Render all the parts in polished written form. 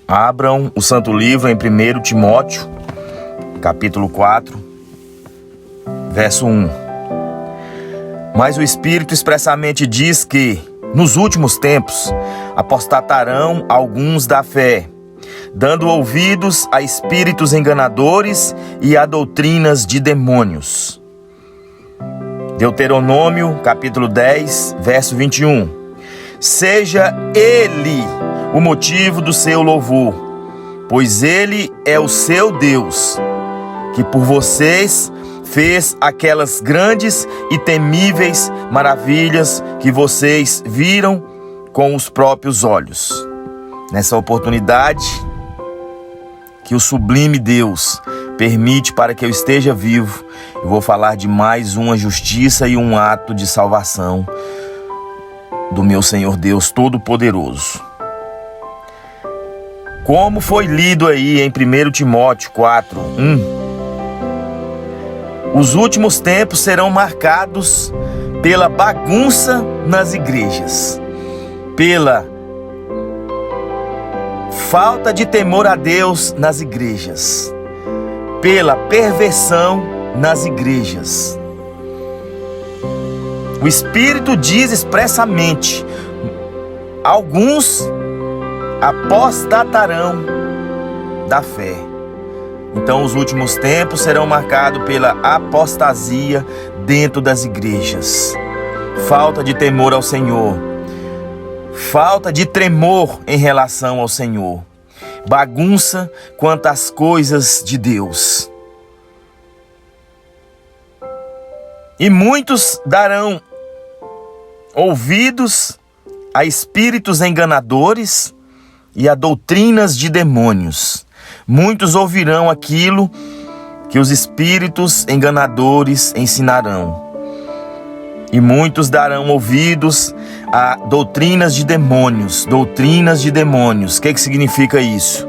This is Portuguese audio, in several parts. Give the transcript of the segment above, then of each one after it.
Abram o Santo Livro em 1 Timóteo, capítulo 4, verso 1. Mas o Espírito expressamente diz que, nos últimos tempos, apostatarão alguns da fé, dando ouvidos a espíritos enganadores e a doutrinas de demônios. Deuteronômio, capítulo 10, verso 21. Seja Ele o motivo do seu louvor, pois Ele é o seu Deus, que por vocês fez aquelas grandes e temíveis maravilhas que vocês viram com os próprios olhos. Nessa oportunidade que o sublime Deus permite para que eu esteja vivo, eu vou falar de mais uma justiça e um ato de salvação do meu Senhor Deus Todo-Poderoso. Como foi lido aí em 1 Timóteo 4, 1, os últimos tempos serão marcados pela bagunça nas igrejas, pela falta de temor a Deus nas igrejas, pela perversão nas igrejas. O Espírito diz expressamente: alguns apostatarão da fé. Então os últimos tempos serão marcados pela apostasia dentro das igrejas. Falta de temor ao Senhor. Falta de tremor em relação ao Senhor. Bagunça quanto às coisas de Deus. E muitos darão ouvidos a espíritos enganadores e a doutrinas de demônios. Muitos ouvirão aquilo que os espíritos enganadores ensinarão. E muitos darão ouvidos a doutrinas de demônios. Doutrinas de demônios. O que significa isso?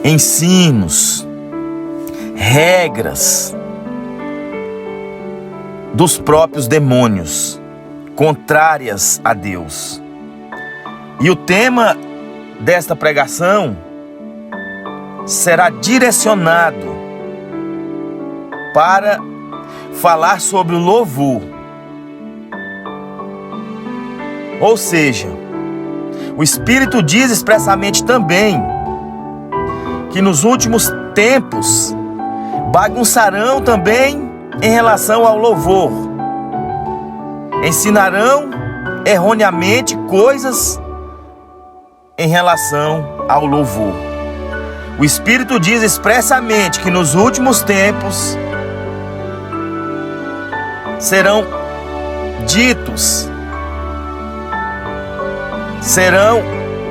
Ensinos, regras dos próprios demônios, contrárias a Deus. E o tema desta pregação será direcionado para falar sobre o louvor. Ou seja, o Espírito diz expressamente também que nos últimos tempos bagunçarão também em relação ao louvor. Ensinarão erroneamente coisas em relação ao louvor. O Espírito diz expressamente que nos últimos tempos serão ditos, serão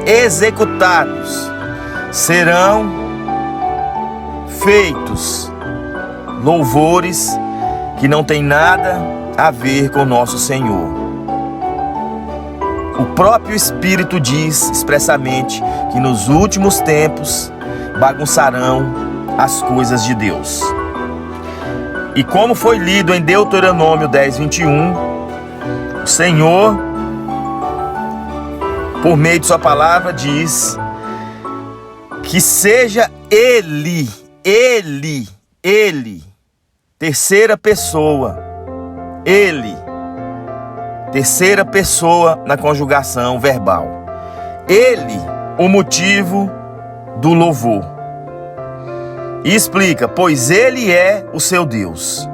executados, serão feitos louvores que não tem nada a ver com nosso Senhor. O próprio Espírito diz expressamente que nos últimos tempos bagunçarão as coisas de Deus. E como foi lido em Deuteronômio 10, 21, o Senhor, por meio de sua palavra, diz que seja Ele, terceira pessoa, Ele, terceira pessoa na conjugação verbal. Ele, o motivo do louvor. E explica: pois Ele é o seu Deus.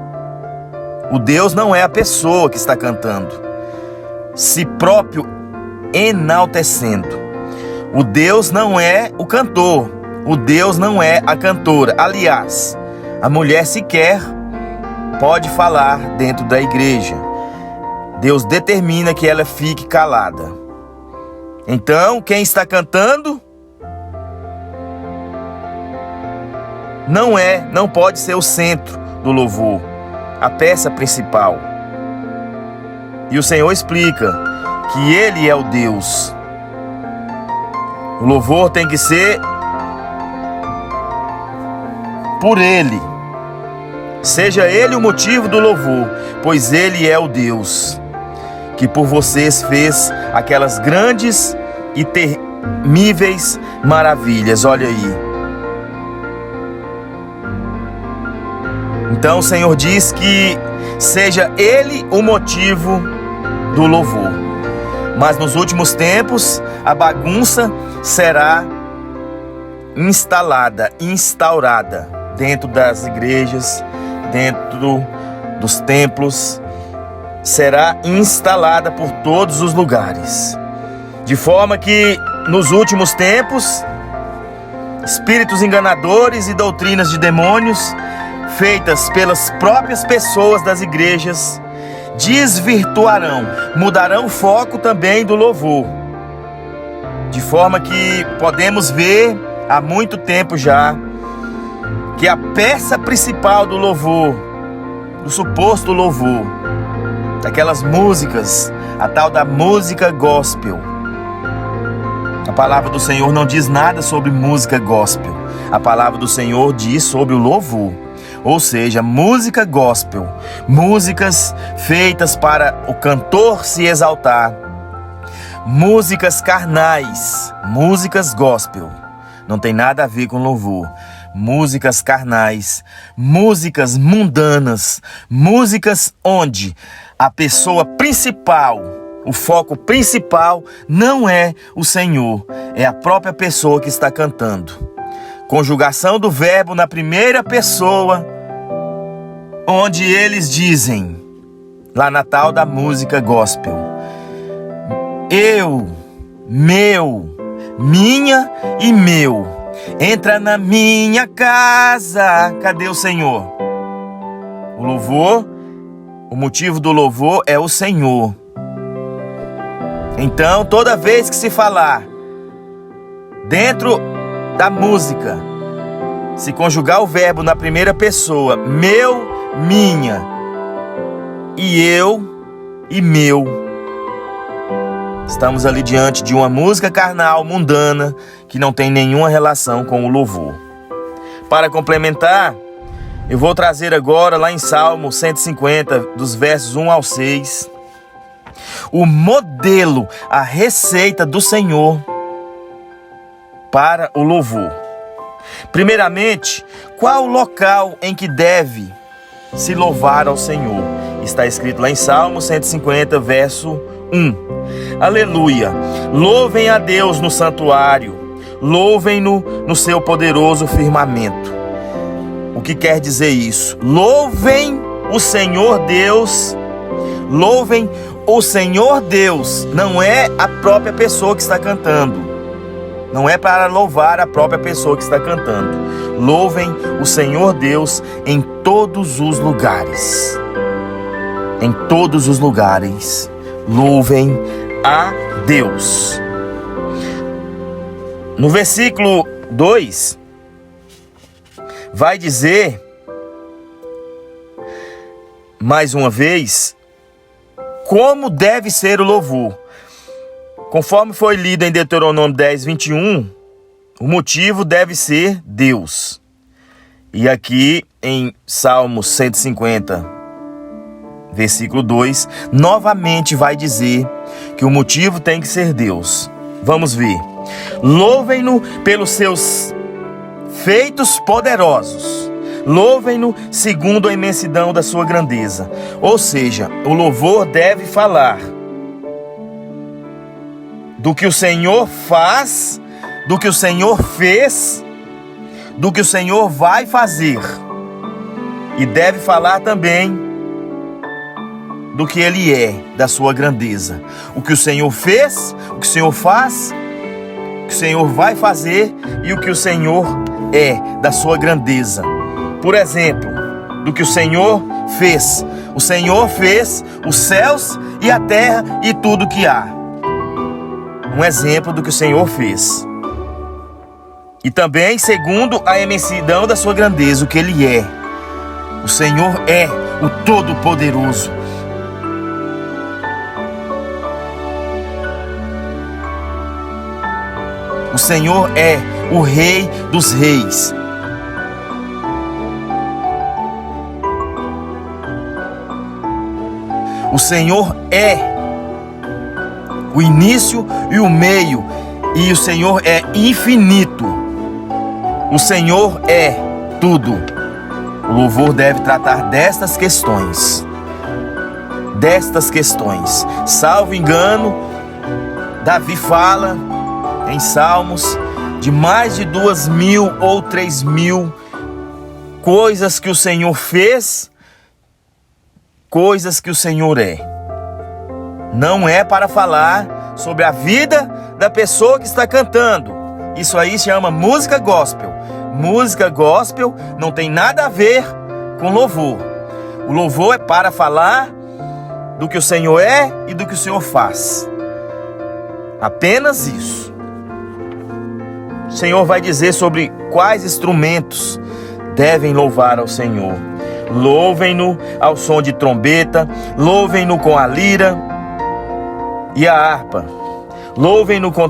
O Deus não é a pessoa que está cantando, si próprio enaltecendo. O Deus não é o cantor. O Deus não é a cantora. Aliás, a mulher sequer pode falar dentro da igreja. Deus determina que ela fique calada. Então, quem está cantando não pode ser o centro do louvor, a peça principal. E o Senhor explica que Ele é o Deus. O louvor tem que ser por Ele. Seja Ele o motivo do louvor, pois Ele é o Deus que por vocês fez aquelas grandes e inexprimíveis maravilhas. Olha aí. Então o Senhor diz que seja Ele o motivo do louvor. Mas nos últimos tempos, a bagunça será instaurada dentro das igrejas, dentro dos templos, será instalada por todos os lugares. De forma que nos últimos tempos, espíritos enganadores e doutrinas de demônios, feitas pelas próprias pessoas das igrejas, desvirtuarão, mudarão o foco também do louvor. De forma que podemos ver há muito tempo já que a peça principal do louvor, do suposto louvor, daquelas músicas, a tal da música gospel. A palavra do Senhor não diz nada sobre música gospel. A palavra do Senhor diz sobre o louvor. Ou seja, música gospel, músicas feitas para o cantor se exaltar, músicas carnais, músicas gospel, não tem nada a ver com louvor. Músicas carnais, músicas mundanas, músicas onde a pessoa principal, o foco principal não é o Senhor, é a própria pessoa que está cantando. Conjugação do verbo na primeira pessoa, onde eles dizem, lá na tal da música gospel, eu, meu, minha e meu, entra na minha casa. Cadê o Senhor? O louvor, o motivo do louvor é o Senhor. Então, toda vez que se falar dentro da música, se conjugar o verbo na primeira pessoa, meu, minha, e eu e meu, estamos ali diante de uma música carnal, mundana, que não tem nenhuma relação com o louvor. Para complementar, eu vou trazer agora lá em Salmo 150, dos versos 1 ao 6, o modelo, a receita do Senhor para o louvor. Primeiramente, qual o local em que deve se louvar ao Senhor? Está escrito lá em Salmo 150, verso 1. Aleluia! Louvem a Deus no santuário, louvem-no no seu poderoso firmamento. O que quer dizer isso? Louvem o Senhor Deus, louvem o Senhor Deus, não é a própria pessoa que está cantando. Não é para louvar a própria pessoa que está cantando. Louvem o Senhor Deus em todos os lugares. Em todos os lugares, louvem a Deus. No versículo 2, vai dizer, mais uma vez, como deve ser o louvor. Conforme foi lido em Deuteronômio 10, 21, o motivo deve ser Deus. E aqui em Salmo 150, versículo 2, novamente vai dizer que o motivo tem que ser Deus. Vamos ver. Louvem-no pelos seus feitos poderosos. Louvem-no segundo a imensidão da sua grandeza. Ou seja, o louvor deve falar do que o Senhor faz, do que o Senhor fez, do que o Senhor vai fazer. E deve falar também do que Ele é, da sua grandeza. O que o Senhor fez, o que o Senhor faz, o que o Senhor vai fazer e o que o Senhor é, da sua grandeza. Por exemplo, do que o Senhor fez. O Senhor fez os céus e a terra e tudo que há. Um exemplo do que o Senhor fez. E também segundo a imensidão da sua grandeza, o que Ele é. O Senhor é o Todo-Poderoso. O Senhor é o Rei dos Reis. O Senhor é o início e o meio E o Senhor é infinito. O Senhor é tudo. O louvor deve tratar destas questões. Salvo engano, Davi fala em Salmos de mais de 2.000 ou 3.000 coisas que o Senhor fez, coisas que o Senhor é. Não é para falar sobre a vida da pessoa que está cantando. Isso aí se chama música gospel. Música gospel não tem nada a ver com louvor. O louvor é para falar do que o Senhor é e do que o Senhor faz. Apenas isso. O Senhor vai dizer sobre quais instrumentos devem louvar ao Senhor. Louvem-no ao som de trombeta, louvem-no com a lira e a harpa, louvem-no com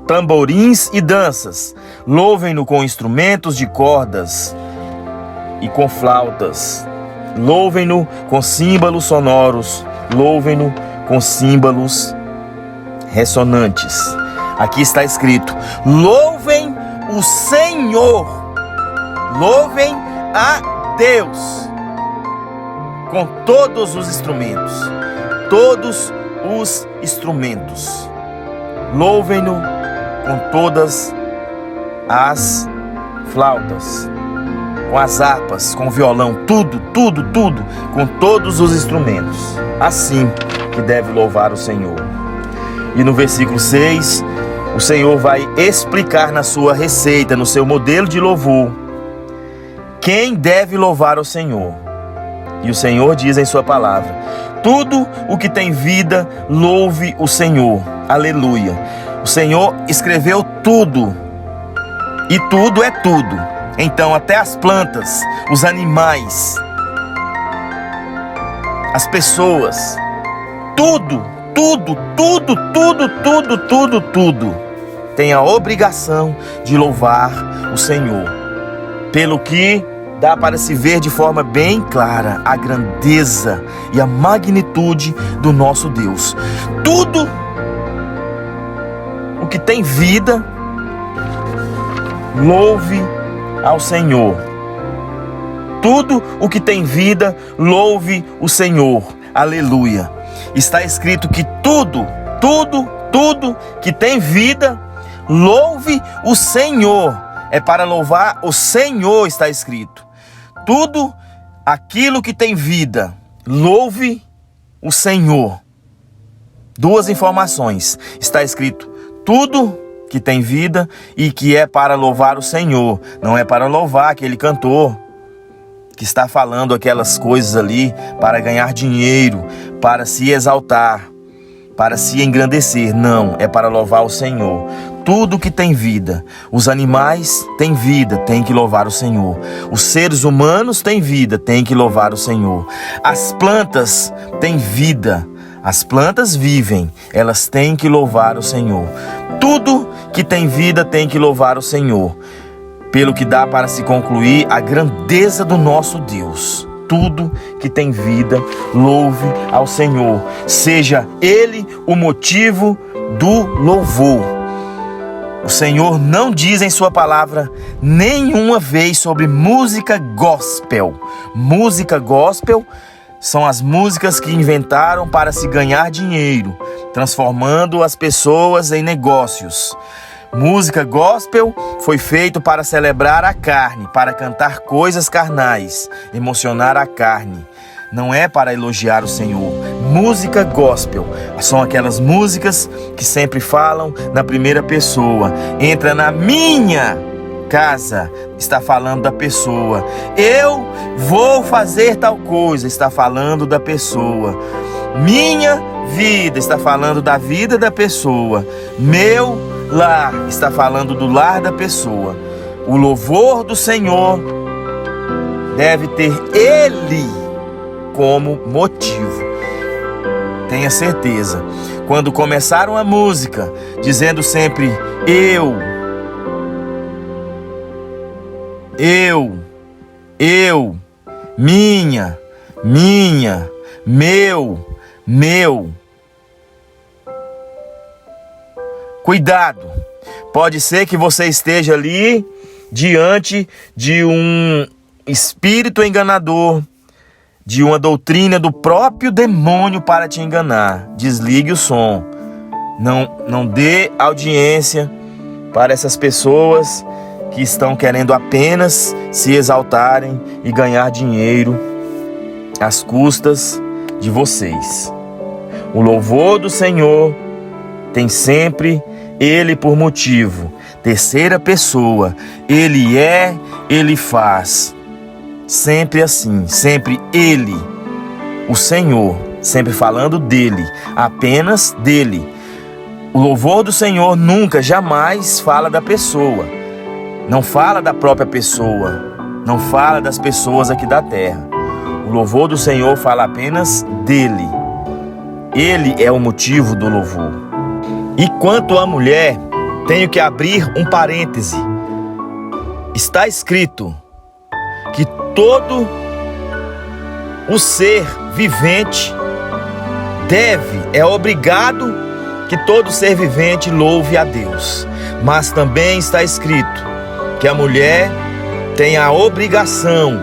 tamborins e danças, louvem-no com instrumentos de cordas e com flautas, louvem-no com símbolos sonoros, louvem-no com símbolos ressonantes. Aqui está escrito: louvem o Senhor, louvem a Deus com todos os instrumentos, louvem-no com todas as flautas, com as harpas, com o violão, tudo, com todos os instrumentos. Assim que deve louvar o Senhor. E no versículo 6, o Senhor vai explicar na sua receita, no seu modelo de louvor, quem deve louvar o Senhor. E o Senhor diz em sua palavra: tudo o que tem vida, louve o Senhor. Aleluia. O Senhor escreveu tudo. E tudo é tudo. Então até as plantas, os animais, as pessoas, tudo tem a obrigação de louvar o Senhor. Pelo que dá para se ver de forma bem clara a grandeza e a magnitude do nosso Deus. Tudo o que tem vida, louve ao Senhor. Tudo o que tem vida, louve o Senhor. Aleluia. Está escrito que tudo que tem vida, louve o Senhor. É para louvar o Senhor, está escrito. Tudo aquilo que tem vida, louve o Senhor. Duas informações. Está escrito tudo que tem vida e que é para louvar o Senhor. Não é para louvar aquele cantor que está falando aquelas coisas ali para ganhar dinheiro, para se exaltar, para se engrandecer. Não, é para louvar o Senhor. Tudo que tem vida, os animais têm vida, tem que louvar o Senhor. Os seres humanos têm vida, tem que louvar o Senhor. As plantas têm vida, as plantas vivem, elas têm que louvar o Senhor. Tudo que tem vida tem que louvar o Senhor. Pelo que dá para se concluir a grandeza do nosso Deus. Tudo que tem vida, louve ao Senhor. Seja Ele o motivo do louvor. O Senhor não diz em sua palavra nenhuma vez sobre música gospel. Música gospel são as músicas que inventaram para se ganhar dinheiro, transformando as pessoas em negócios. Música gospel foi feito para celebrar a carne, para cantar coisas carnais, emocionar a carne. Não é para elogiar o Senhor. Música gospel são aquelas músicas que sempre falam na primeira pessoa. Entra na minha casa, está falando da pessoa. Eu vou fazer tal coisa, está falando da pessoa. Minha vida, está falando da vida da pessoa. Meu lar, está falando do lar da pessoa. O louvor do Senhor deve ter Ele como motivo. Tenha certeza. Quando começaram a música dizendo sempre eu, minha, meu. Cuidado, Pode ser que você esteja ali diante de um espírito enganador, de uma doutrina do próprio demônio para te enganar. Desligue o som. Não dê audiência para essas pessoas que estão querendo apenas se exaltarem e ganhar dinheiro às custas de vocês. O louvor do Senhor tem sempre Ele por motivo. Terceira pessoa. Ele é, Ele faz. Sempre assim, sempre Ele, o Senhor, sempre falando dEle, apenas dEle. O louvor do Senhor nunca, jamais fala da pessoa. Não fala da própria pessoa. Não fala das pessoas aqui da terra. O louvor do Senhor fala apenas dEle. Ele é o motivo do louvor. E quanto à mulher, tenho que abrir um parêntese. Está escrito que todo o ser vivente é obrigado que todo ser vivente louve a Deus. Mas também está escrito que a mulher tem a obrigação,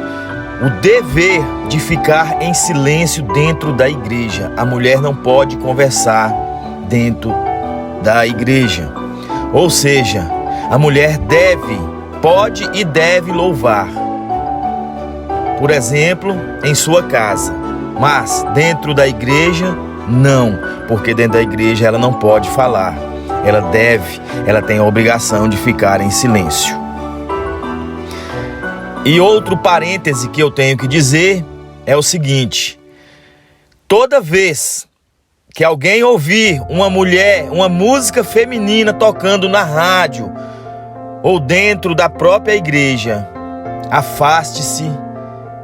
o dever de ficar em silêncio dentro da igreja. A mulher não pode conversar dentro da igreja. Ou seja, a mulher pode e deve louvar. Por exemplo, em sua casa. Mas dentro da igreja, não. Porque dentro da igreja ela não pode falar. Ela tem a obrigação de ficar em silêncio. E outro parêntese que eu tenho que dizer é o seguinte: toda vez que alguém ouvir uma música feminina tocando na rádio ou dentro da própria igreja, afaste-se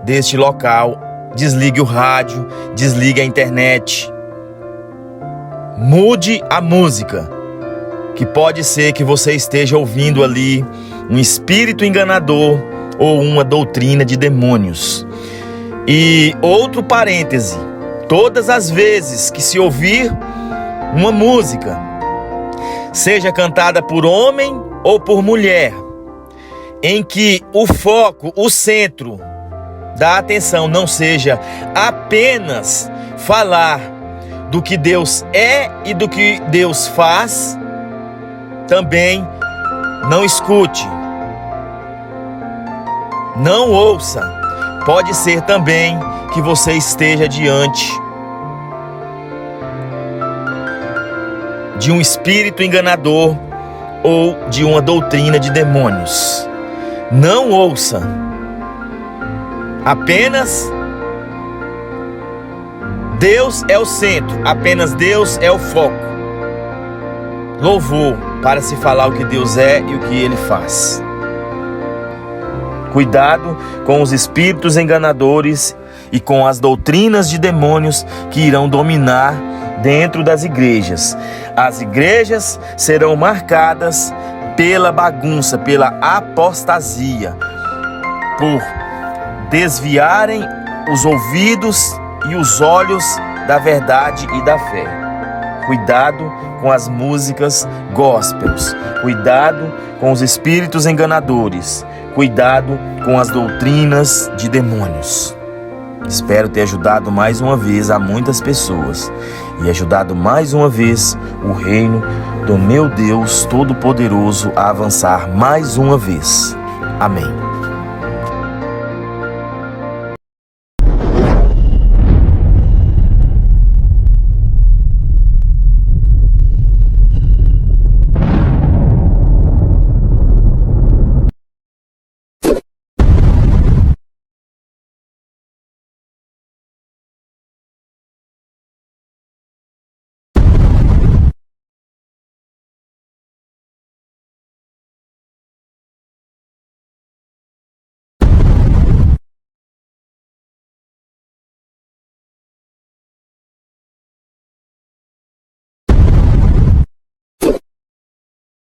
deste local, desligue o rádio, desligue a internet, mude a música, que pode ser que você esteja ouvindo ali um espírito enganador ou uma doutrina de demônios. E outro parêntese: todas as vezes que se ouvir uma música, seja cantada por homem ou por mulher, em que o foco, o centro da atenção não seja apenas falar do que Deus é e do que Deus faz, também não escute, não ouça. Pode ser também que você esteja diante de um espírito enganador ou de uma doutrina de demônios. Não ouça. Apenas Deus é o centro, apenas Deus é o foco. Louvor para se falar o que Deus é e o que Ele faz. Cuidado com os espíritos enganadores e com as doutrinas de demônios que irão dominar dentro das igrejas. As igrejas serão marcadas pela bagunça, pela apostasia, por desviarem os ouvidos e os olhos da verdade e da fé. Cuidado com as músicas gospels. Cuidado com os espíritos enganadores. Cuidado com as doutrinas de demônios. Espero ter ajudado mais uma vez a muitas pessoas e ajudado mais uma vez o reino do meu Deus Todo-Poderoso a avançar mais uma vez. Amém.